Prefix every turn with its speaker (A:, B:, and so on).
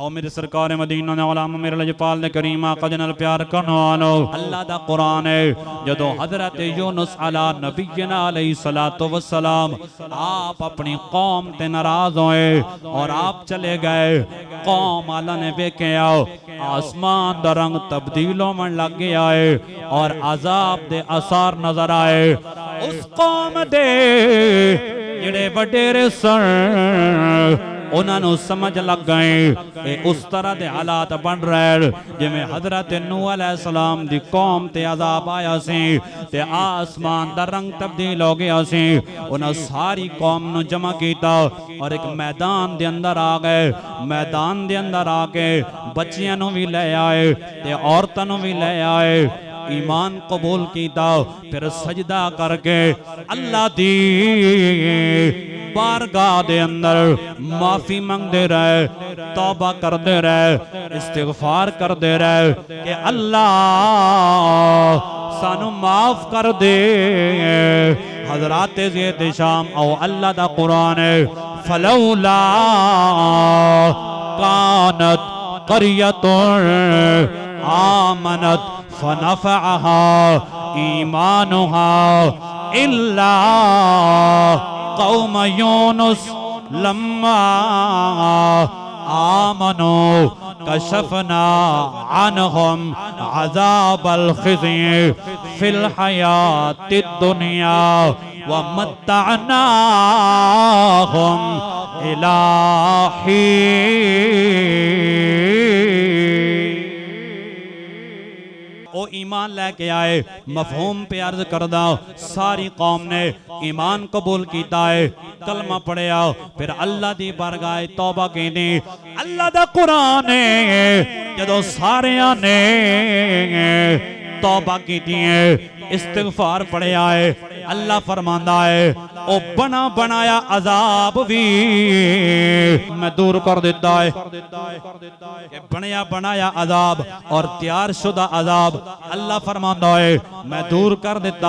A: और मेरे सरकार मदीना ने उलामा मेरे लजपाल ने करीम आका दे नाल प्यार करन वालो अल्लाह दा कुरान है। जदों हजरत यूनुस अला नबीना अलैहि सलातो वसलाम आप अपनी कौम ते नाराज होए और आप चले गए, कौम वाला ने वेखे आओ आसमान दा रंग तब्दील होने लग गया है और अजाब दे आसार नजर आए। उस कौम दे जिहड़े वडेरे सन उन्होंने समझ लग गए उस तरह के हालात बन रहे जिमें हजरत नूह अलैहिस्सलाम दी कौम ते अजाब आया सी ते आसमान दा रंग तब्दील हो गया सी। उन्हें सारी कौम नू जमा किया और एक मैदान दे अंदर आ गए। मैदान दे अंदर आके बच्चियां नू भी ले आए ते औरतां नू भी ले आए, ईमान कबूल किया, फिर सजदा करके अल्लाह दी बारगाह दे अंदर माफी मंगते रहे, तौबा करते रहे, इस्तिगफार करते रहे कि अल्लाह सानू माफ कर दे। हजरात ज़ियत शाम और अल्लाह दा कुरान है, फलौला कानत क़रियतुन आमनत फनफ़अहा ईमानुहा इल्ला कौम यूनुस लम्मा आमनो कशफना अन्हुम अज़ाबल ख़िज़्य फ़िल हयातिद दुनिया व मत्तअनाहुम इला ओ ईमान लेके आए। मफहूम पे अर्ज करदा सारी कौम ने ईमान कबूल किया है, कलमा पढ़िया, फिर अल्लाह दी बारगाह तौबा की दी। अल्लाह दा कुरान है जदों सारियां ने तौबा की है, इस्तिगफार पढ़िया है, अल्लाह फरमांदा है ओ बना बनाया अजाब भी मैं दूर कर देता है। बनया बनाया अजाब और तैयार शुदा अजाब अल्लाह फरमांदा है मैं दूर कर देता।